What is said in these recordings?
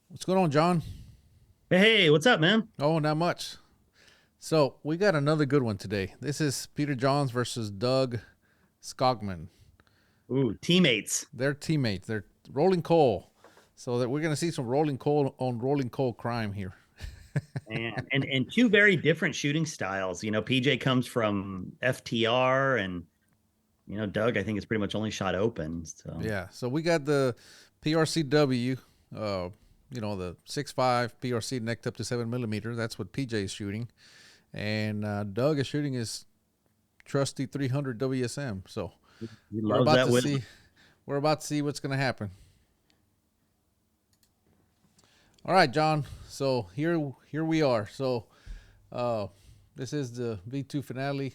What's going on, John? Hey, what's up, man? Oh, not much. So we got another good one today. This is Peter Johns versus Doug Skogman. Ooh, teammates. They're teammates. They're rolling coal. So that we're gonna see some rolling coal on rolling coal crime here. And two very different shooting styles. PJ comes from FTR and Doug, I think, is pretty much only shot open. So Yeah. So we got the PRCW. Uh, the 6.5 PRC necked up to 7 millimeter. That's what PJ is shooting, and Doug is shooting his trusty 300 WSM. So he we're loves about that to whip. see. We're about to see what's gonna happen. All right, John. So here we are. So uh, this is the V2 finale,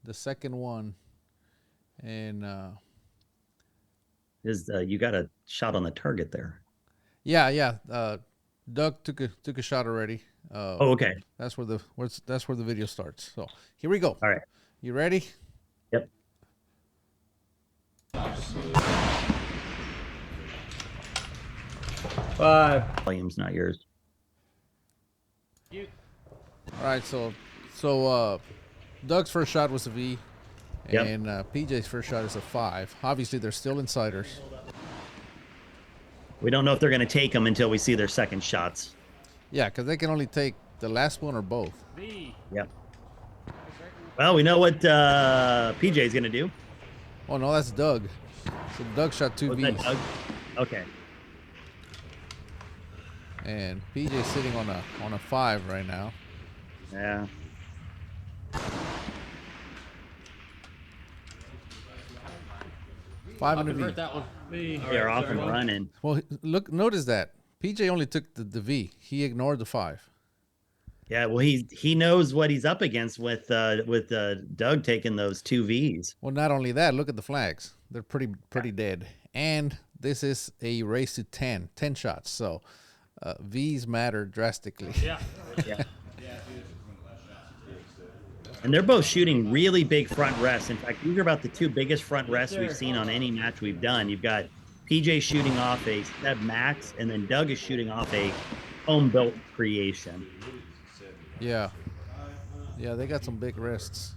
the second one, and Is you got a shot on the target there? yeah. Doug took a shot already. Uh, Oh, okay. that's where the video starts. So here we go. All right. You ready? Yep. Five. Volume's not yours. All right. So Doug's first shot was a V, Yep. and PJ's first shot is a 5. Obviously, they're still insiders. We don't know if they're going to take them until we see their second shots. Yeah, because they can only take the last one or both. Yep. Well, we know what PJ is going to do. Oh no, that's Doug. So Doug shot two Was that V's, Doug? Okay. and PJ's sitting on a 5 right now. Yeah. Five I'll and a convert V. that one. They're off and running. Well, look, notice that PJ only took the V. He ignored the 5. Yeah, well, he knows what he's up against with Doug taking those two V's. Well, not only that, look at the flags. They're pretty dead. And this is a race to 10 shots. So V's matter drastically. Yeah. Yeah. And they're both shooting really big front rests. In fact, these are about the two biggest front rests we've seen on any match we've done. You've got PJ shooting off a Seb Max, and then Doug is shooting off a home built creation. Yeah. Yeah, they got some big wrists.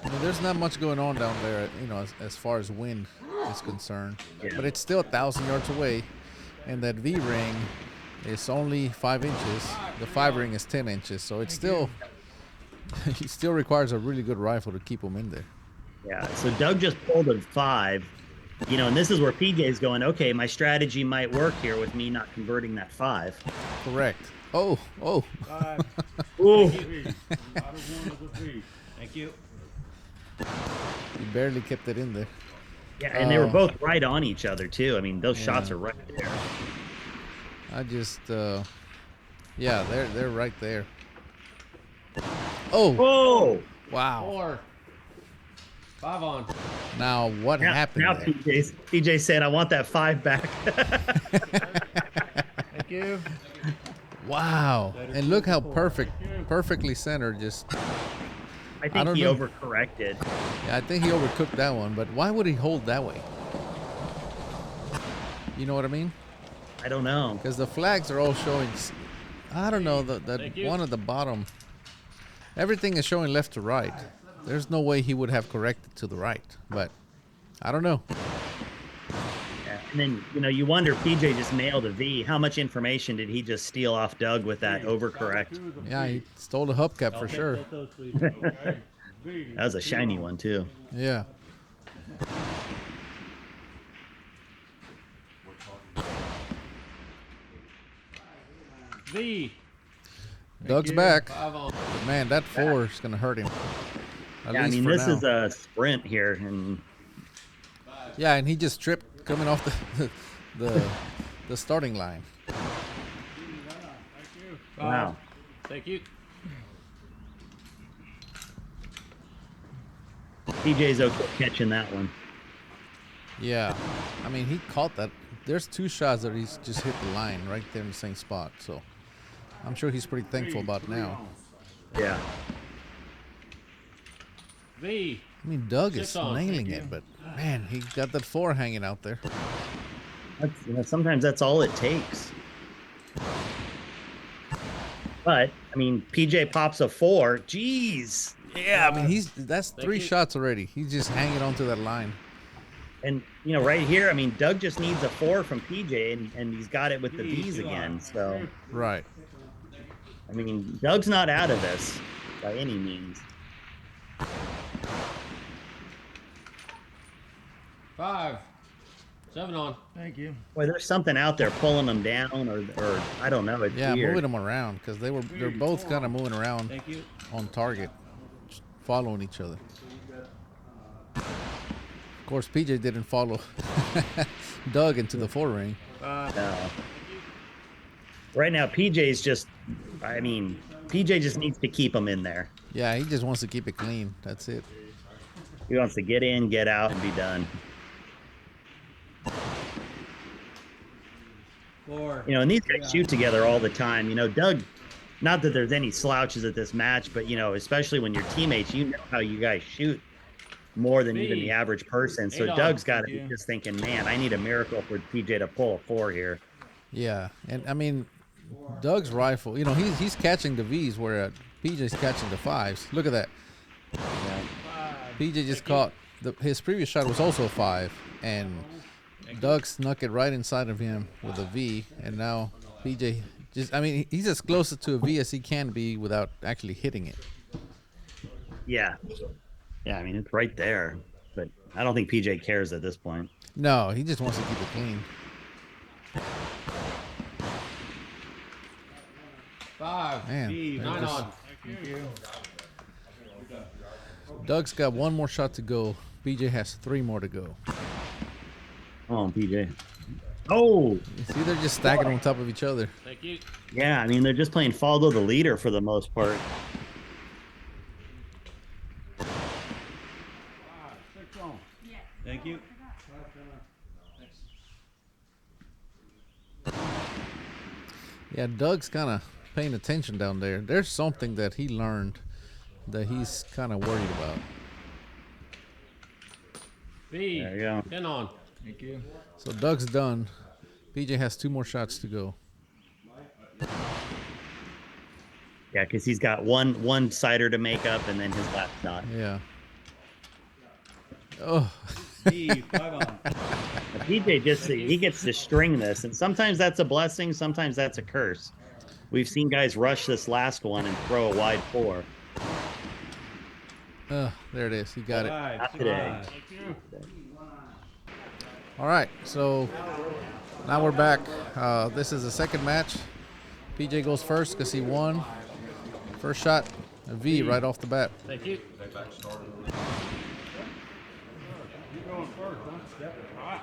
I mean, there's not much going on down there, as far as wind is concerned. Yeah. But it's still 1,000 yards away, and that V ring is only 5 inches. The 5 ring is 10 inches, so it's still it still requires a really good rifle to keep them in there. Yeah. So Doug just pulled a 5, and this is where PJ is going, okay, my strategy might work here with me not converting that 5. Correct. Oh. Five. Ooh. Thank you. He barely kept it in there. Yeah, and they were both right on each other too. I mean, those shots Yeah. are right there. I just, yeah, they're right there. Oh, Oh, wow. 4. 5 on. Now what happened now there? PJ said, "I want that 5 back." Thank you. Wow. And look how perfectly centered. Just, I I think don't he know. overcorrected. yeah, I think he overcooked that one, but why would he hold that way? You know what I mean? I don't know. Because the flags are all showing, I don't know, Thank that you. one at the bottom, everything is showing left to right. There's no way he would have corrected to the right, but I don't know. Yeah. And then you wonder, PJ just nailed a V. How much information did he just steal off Doug with that overcorrect? Yeah, he stole the hubcap for sure. That was a shiny one too. Yeah. V. Doug's back. 5 on. But man, that 4 is going to hurt him. At Yeah, I least mean, for this now. is a sprint here, and Yeah, and he just tripped coming off the starting line. wow. Thank you. PJ's okay catching that one. Yeah. I mean, he caught that. There's 2 shots that he's just hit the line right there in the same spot. So I'm sure he's pretty thankful about it now. Yeah. V. I mean, Doug is 6 on. nailing it, but man, he got that 4 hanging out there. Sometimes that's all it takes. But I mean, PJ pops a 4. Jeez. Yeah, I mean, that's 3 you. shots already. He's just hanging onto that line. And right here, I mean, Doug just needs a 4 from PJ, and he's got it with the V's again. So Right. I mean, Doug's not out of this by any means. 5. 7 on. Thank you. Boy, there's something out there pulling them down, or I don't know. It's Yeah, weird. moving them around because they're both kind of moving around Thank you. on target, just following each other. Of course, PJ didn't follow Doug into the 4 ring. Right now, PJ's just, I mean, PJ just needs to keep them in there. Yeah, he just wants to keep it clean. That's it. He wants to get in, get out, and be done. 4. And these guys shoot together all the time. Doug, not that there's any slouches at this match, but, especially when you're teammates, you know how you guys shoot more than even the average person. So 8 on. Doug's got to be just thinking, man, I need a miracle for PJ to pull a 4 here. Yeah, and I mean, Doug's rifle, he's catching the V's where PJ's catching the 5s. Look at that. PJ just caught his previous shot was also a 5, and Doug snuck it right inside of him with a V, and now PJ he's as close to a V as he can be without actually hitting it. Yeah. Yeah, I mean, it's right there. But I don't think PJ cares at this point. No, he just wants to keep it clean. 5. Man, V. they're 9 just- on. Thank you. Doug's got 1 more shot to go. PJ has 3 more to go. Oh, PJ. Oh, You see, they're just stacking on top of each other. Thank you. yeah. I mean, they're just playing follow the leader for the most part. Thank you. Yeah, Doug's kind of paying attention down there. There's something that he learned that he's kind of worried about. V. There you go. 10 on. Thank you. So Doug's done. PJ has 2 more shots to go. Yeah, because he's got one cider to make up, and then his last shot. Yeah. Oh, V, 5 on. PJ he gets to string this, and sometimes that's a blessing, sometimes that's a curse. We've seen guys rush this last one and throw a wide 4. there it is. He got it. 5, Not 6, today. Thank you. All right. So now we're back. This is the second match. PJ goes first because he won. First shot, a V right off the bat. Thank you.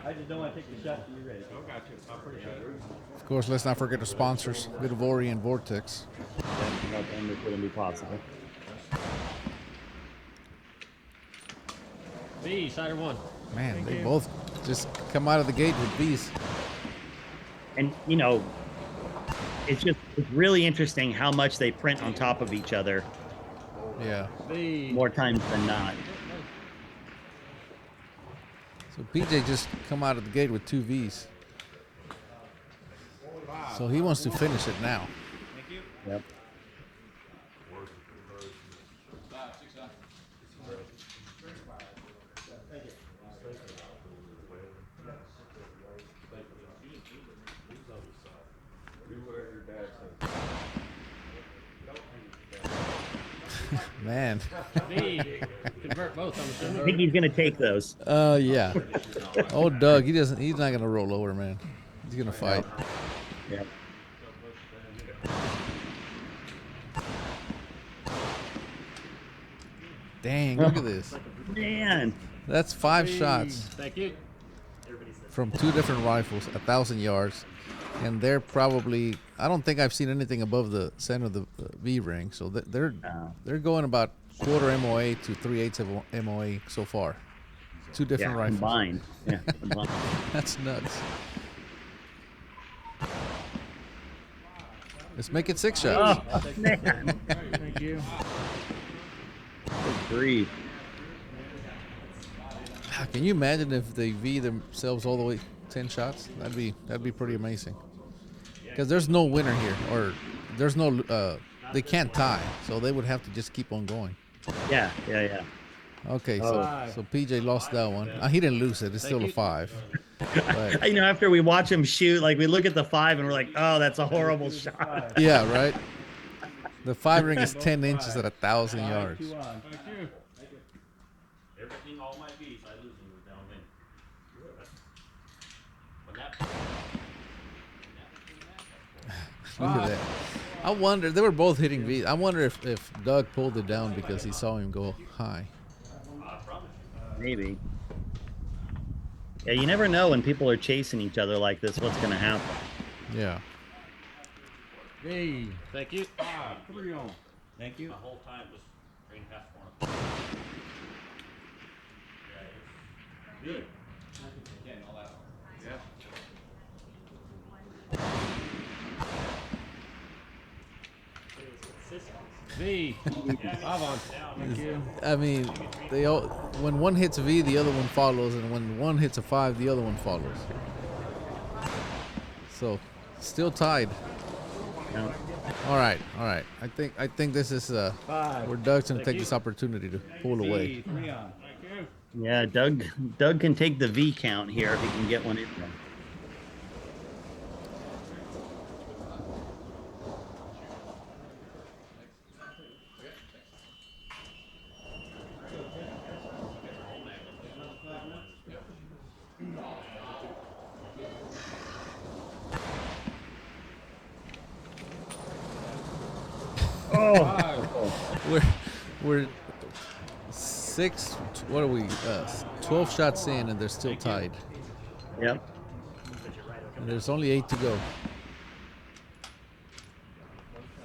I just don't want to take the shot till you're ready. Oh, got you. I appreciate it. Of course, let's not forget the sponsors, Vidovori and Vortex. And this wouldn't be possible. V. Cider 1. Man, they both just come out of the gate with V's. And it's really interesting how much they print on top of each other Yeah. V. more times than not. So PJ just come out of the gate with 2 V's. So he wants to finish it now. Yep. Man. V. Convert both. I'm I assuming. think he's gonna take those. Yeah. Oh, Doug, he's not gonna roll over, man. He's gonna fight. Yeah. Dang, look at this. Man. That's 5 V. shots Thank you. from 2 different rifles, 1,000 yards. And they're probably, I don't think I've seen anything above the center of the V ring. So they're going about quarter MOA to 3/8 of MOA so far. 2 different Yeah, rifles. combined. Yeah, combined. That's nuts. Let's make it 6 shots. Oh, man. Thank you. Good grief. Can you imagine if they V themselves all the way 10 shots? That'd be pretty amazing. Because there's no winner here, or there's no they can't tie, so they would have to just keep on going. Yeah, yeah, yeah. Okay, Oh. so PJ lost that one. He didn't lose it. It's still a 5. But, You know, after we watch him shoot, like we look at the 5 and we're like, oh, that's a horrible shot. yeah, right. The 5 ring is 10 inches at 1,000 yards. 2 on. Thank you. Everything, all my beats, I lose them downwind. When that, Look at that. I wonder, they were both hitting V. I wonder if Doug pulled it down because he saw him go high. Maybe. Yeah, you never know when people are chasing each other like this, what's going to happen. Yeah. V. Thank you. 3 on. Thank you. the whole time just rain half corner. Good. V. 5 on. Thank you. I mean, they all, when one hits a V, the other one follows, and when one hits a 5, the other one follows. So, still tied. Yeah. All right. I think this is 5. where Doug's gonna Thank take you. this opportunity to pull away. 3 on. Thank you. Yeah, Doug can take the V count here if he can get one in there. We're 6. What are we? 12 shots in, and they're still tied. Yep. And there's only 8 to go.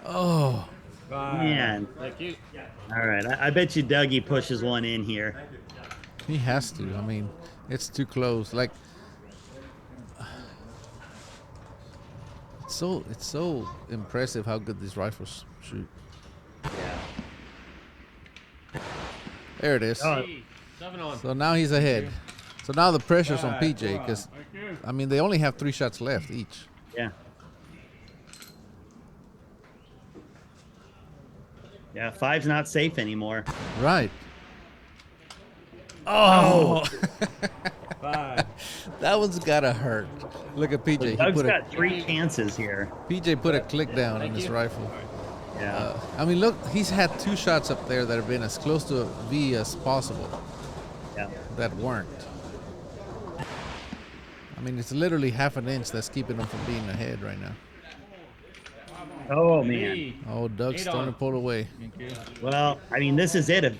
Oh, Man. Thank you. All right. I bet you Dougie pushes one in here. he has to. I mean, it's too close. Like, it's so impressive how good these rifles shoot. There it is. Oh, V. 7 on. So now he's ahead. So now the pressure's on 5, PJ 4 on. because, Thank you. I mean, they only have 3 shots left each. yeah. Yeah, 5's not safe anymore. Right. Oh, 5. that one's gotta hurt. Look at PJ. He Doug's put got 3 chances here. PJ put a click down on Thank his you. rifle. Yeah. I mean, look, he's had 2 shots up there that have been as close to a V as possible Yeah. that weren't. I mean, it's literally half an inch that's keeping him from being ahead right now. Oh man. V. Oh, Doug's 8 starting on. to pull away. Thank you. Well, I mean, this is it. If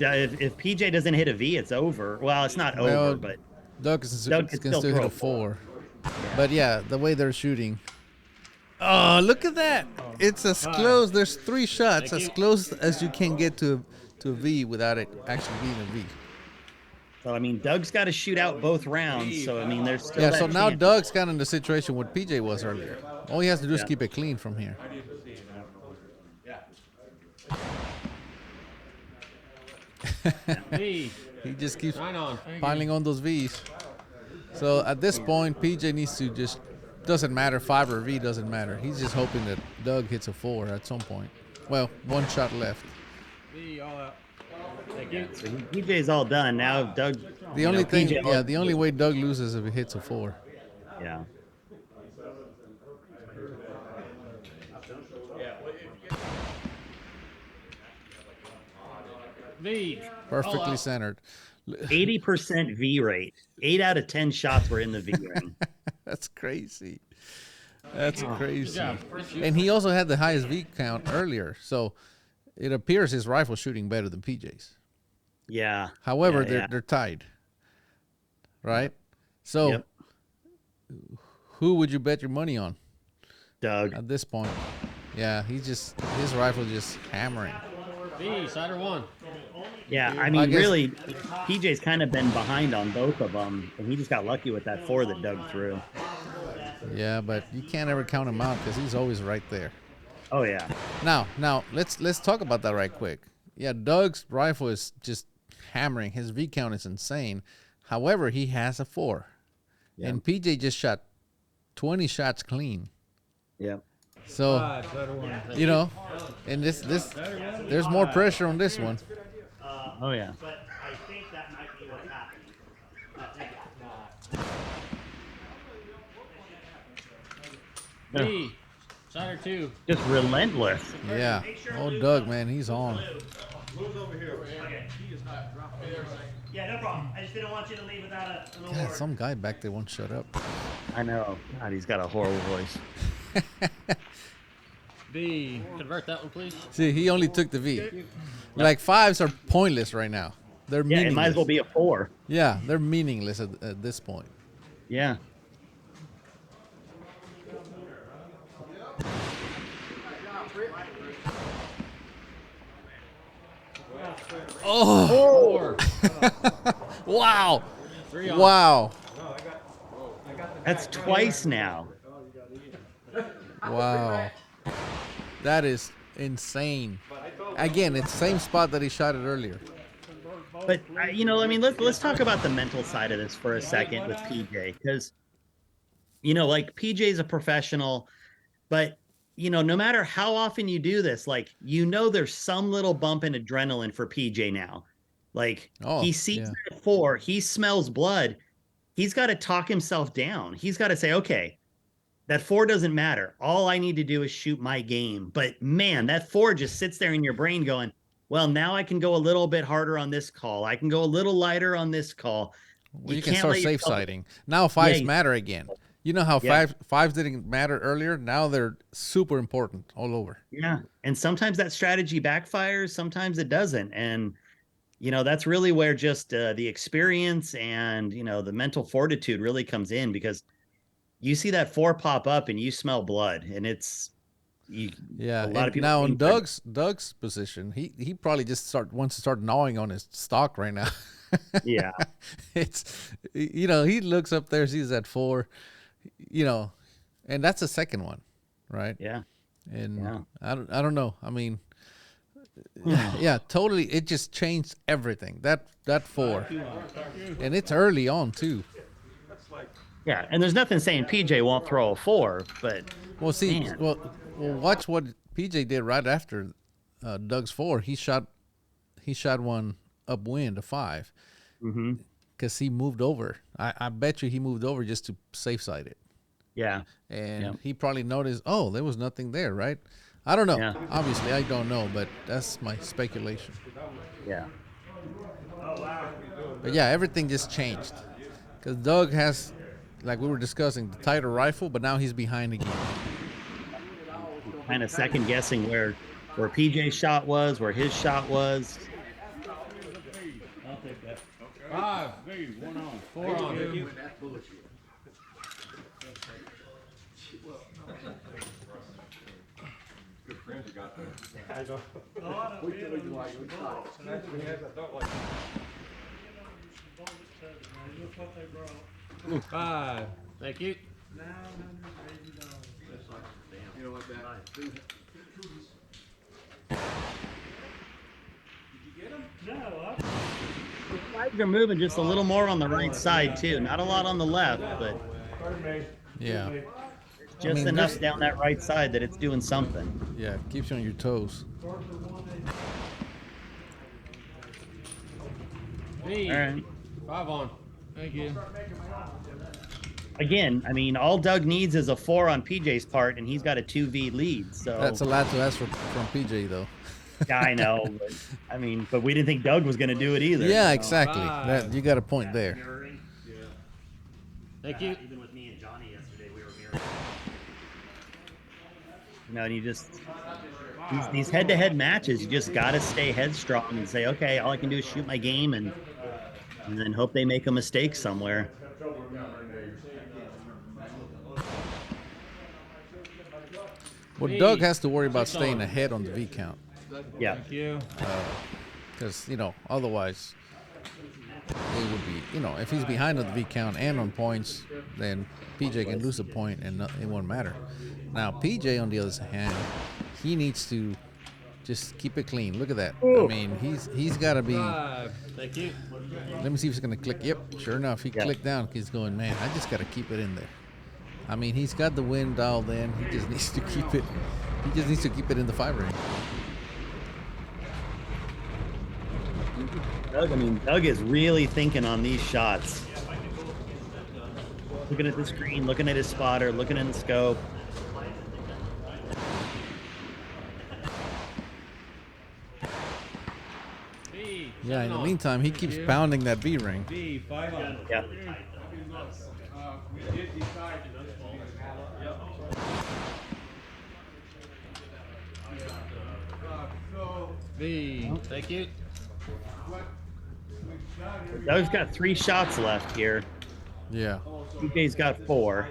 PJ doesn't hit a V, it's over. Well, it's not Well, over, but Doug Doug can can still still hit throw a a 4. But yeah, the way they're shooting. Oh, look at that! It's as close. There's 3 shots, Thank as you. close as you can get to a V without it actually being a V. so I mean, Doug's got to shoot out both rounds. So I mean, there's still Yeah, that so now chance. Doug's kind of in the situation what PJ was earlier. All he has to do is Yeah. keep it clean from here. V. He just keeps 9 on. piling on those V's. So at this point, PJ needs to just, doesn't matter, 5 or V doesn't matter. He's just hoping that Doug hits a 4 at some point. Well, 1 shot left. V. All out. Thank you. So PJ's all done now. Doug. The only thing, PJ yeah, the only way Doug loses is if he hits a 4. Yeah. V. Perfectly All out. centered. 80% V rate. 8 out of 10 shots were in the V ring. That's crazy. That's Good crazy. job. And he also had the highest V count earlier, so it appears his rifle's shooting better than PJ's. Yeah. However, Yeah, yeah. they're tied, right? So, Yep. who would you bet your money on Doug. at this point? Yeah, his rifle's just hammering. V. Cider 1. Yeah, I I mean, guess- really, PJ's kind of been behind on both of them, and he just got lucky with that 4 that Doug threw. Yeah, but you can't ever count him out because he's always right there. Oh yeah. Now let's talk about that right quick. Yeah, Doug's rifle is just hammering. His V count is insane. However, he has a 4. Yeah. And PJ just shot 20 shots clean. Yeah. So, 5-1. you know, and this there's more pressure on this one. Oh yeah. But I think that might be what's happening. B. Shot or 2. Just relentless. Yeah. Oh, Doug, man, he's on. Okay. Yeah, no problem. I just didn't want you to leave without an God, award. some guy back there won't shut up. I know. God, he's got a horrible voice. B. Convert that one, please. See, he only took the V. Like 5s are pointless right now. They're Yeah, meaningless. it might as well be a 4. Yeah, they're meaningless at this point. Yeah. Oh, 4. wow. 3 on. Wow. That's twice now. Wow. That is insane. Again, it's the same spot that he shot it earlier. But you know, I mean, let's talk about the mental side of this for a second with PJ, because you know, like PJ's a professional, but you know, no matter how often you do this, like you know, there's some little bump in adrenaline for PJ now. Like he sees that 4, he smells blood. He's got to talk himself down. He's got to say, okay, that 4 doesn't matter. All I need to do is shoot my game. But man, that 4 just sits there in your brain going, well, now I can go a little bit harder on this call. I can go a little lighter on this call. Well, you can start safe siding. Now 5s matter again. You know how fives didn't matter earlier? Now they're super important all over. Yeah. And sometimes that strategy backfires. Sometimes it doesn't. And, you know, that's really where just the experience and, you know, the mental fortitude really comes in, because you see that 4 pop up and you smell blood, and it's, a lot of people. Now in Doug's position, he probably just wants to start gnawing on his stock right now. Yeah. It's, you know, he looks up there, sees that 4, you know, and that's the second one, right? Yeah. And I don't know. I mean, yeah, totally. It just changed everything. That 4, and it's early on too. Yeah, and there's nothing saying PJ won't throw a 4, but well, see, well, watch what PJ did right after Doug's 4. He shot one upwind, a 5, because he moved over. I bet you he moved over just to safe side it. Yeah, and he probably noticed, oh, there was nothing there, right? I don't know. Yeah. Obviously, I don't know, but that's my speculation. Yeah. But yeah, everything just changed because Doug has, like we were discussing, the tighter rifle, but now he's behind again. Kind of second guessing where PJ's shot was, where his shot was. I'll take that. 5. B. 1 on. 4 on. Good friends you got there. I know. We don't like 5. Thank you. You know what that? Flags are moving just a little more on the right side too. Not a lot on the left, but Yeah. just enough down that right side that it's doing something. Yeah, keeps you on your toes. B. All right. 5 on. Thank you. Again, I mean, all Doug needs is a 4 on PJ's part, and he's got a 2v lead. So That's a lot to ask from PJ, though. yeah, I know. But, I mean, but we didn't think Doug was going to do it either. Yeah, so. exactly. 5. That you got a point there. Mirroring. Thank you. Even with me and Johnny yesterday, we were mirroring. You know, and you just these head-to-head matches, you just got to stay headstrong and say, okay, all I can do is shoot my game and then hope they make a mistake somewhere. Well, Doug has to worry about staying ahead on the V count Yeah. Thank you. because, you know, otherwise it would be, you know, if he's behind on the V count and on points, then PJ can lose a point and it won't matter. Now, PJ, on the other hand, he needs to Just keep it clean. Look at that. I mean, he's got to be. Thank you. Let me see if it's gonna click. Yep, sure enough, he clicked down. He's going, man, I just gotta keep it in there. I mean, he's got the wind dialed in. He just needs to keep it. He just needs to keep it in the 5 ring. Doug is really thinking on these shots. Looking at the screen, looking at his spotter, looking in the scope. Yeah. In the meantime, he keeps pounding that V ring. B, 5 on. Yeah. We did decide B, thank you. Doug's got 3 shots left here. Yeah. PJ's got 4.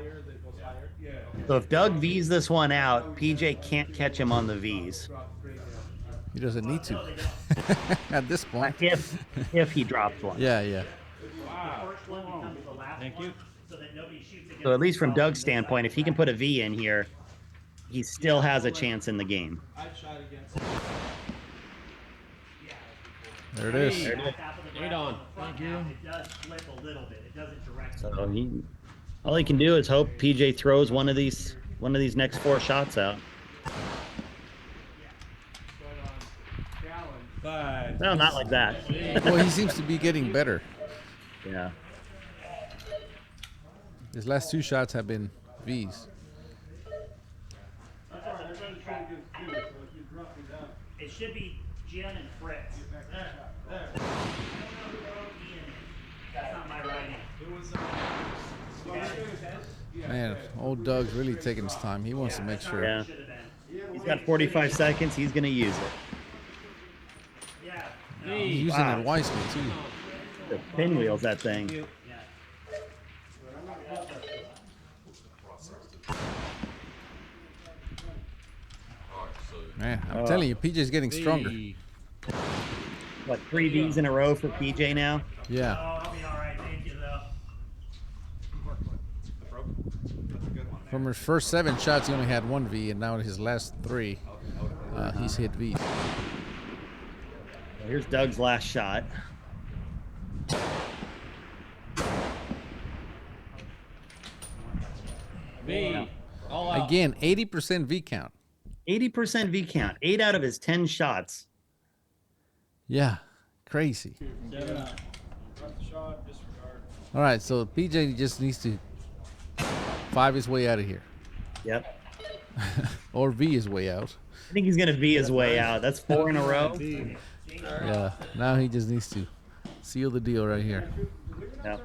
So if Doug V's this one out, PJ can't catch him on the V's. He doesn't need to at this point. If he drops one. Yeah. Thank you. So at least from Doug's standpoint, if he can put a V in here, he still has a chance in the game. There it is. 8 on. Thank you. It does flip a little bit. It doesn't direct. So all he can do is hope PJ throws one of these next 4 shots out. 5. No, not like that. Well, he seems to be getting better. Yeah. His last 2 shots have been V's. It should be Jen and Fritz. That's not my right hand. Man, old Doug's really taking his time. He wants to make sure. Yeah. He's got 45 seconds. He's going to use it. He's using it wisely, too. The pinwheels, that thing. Man, I'm telling you, PJ's getting stronger. What, 3 V's in a row for PJ now? Yeah. Oh, I'll be all right. Thank you, though. From his first 7 shots, he only had 1 V, and now in his last 3, he's hit V. Here's Doug's last shot. B. All out. Again, 80% V count. 80% V count. 8 out of his 10 shots. Yeah, crazy. 7 on. All right, so PJ just needs to 5 his way out of here, Yep. or V his way out. I think he's going to V his way out. That's 4 in a row. Yeah, now he just needs to seal the deal right here. Yep.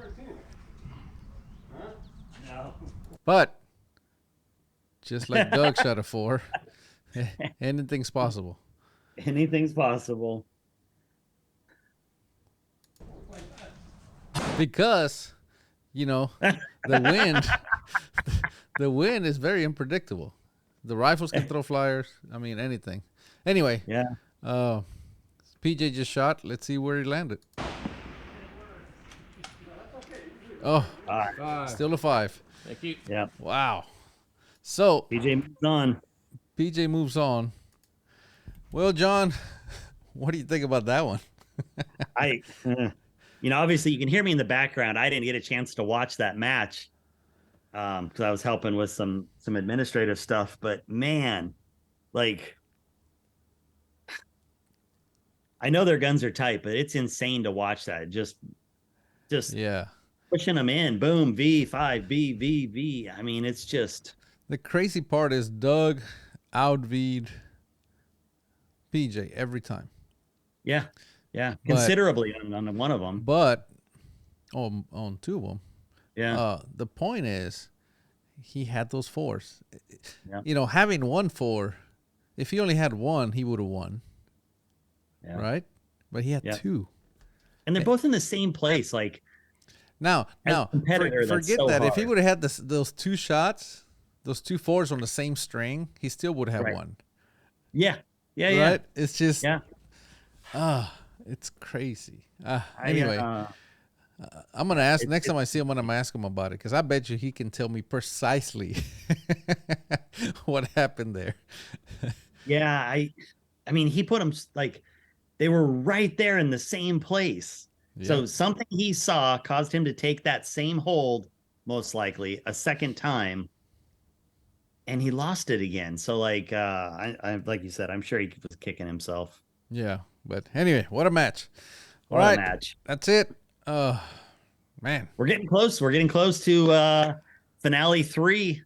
But just like Doug shot a 4, anything's possible. Anything's possible. Because, the wind, the wind is very unpredictable. The rifles can throw flyers. I mean, anything. Anyway, Yeah. PJ just shot. Let's see where he landed. Oh, 5. still a 5. Thank you. Yep. Wow. So PJ moves on. PJ moves on. Well, John, what do you think about that one? Obviously you can hear me in the background. I didn't get a chance to watch that match because I was helping with some administrative stuff. But man, like, I know their guns are tight, but it's insane to watch that. Just Yeah. pushing them in. Boom, V, 5, B, V, V. I mean, it's just. The crazy part is Doug out-V'd PJ every time. Yeah. Considerably on one of them. But on 2 of them. Yeah. The point is, he had those 4s. Yeah. Having 1 4, if he only had 1, he would have won. Yeah. Right? But he had Yeah. 2. And they're both in the same place. Like, Now, as a competitor, that's forget so that. If he hard. would have had those 2 shots, those 2 4s on the same string, he still would have Right. won. Yeah. Yeah. Right? It's just, Yeah. it's crazy. Anyway, I'm going to ask, next time I see him, I'm going to ask him about it, because I bet you he can tell me precisely what happened there. Yeah. I mean, he put them like they were right there in the same place. Yeah. So something he saw caused him to take that same hold, most likely, a second time. And he lost it again. So, like, like you said, I'm sure he was kicking himself. Yeah. But anyway, what a match. All What right. a match. That's it. Man. We're getting close. We're getting close to finale 3.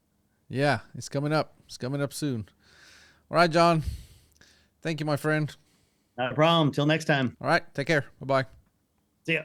Yeah, it's coming up. It's coming up soon. All right, John. Thank you, my friend. Not a problem. Till next time. All right. Take care. Bye-bye. See ya.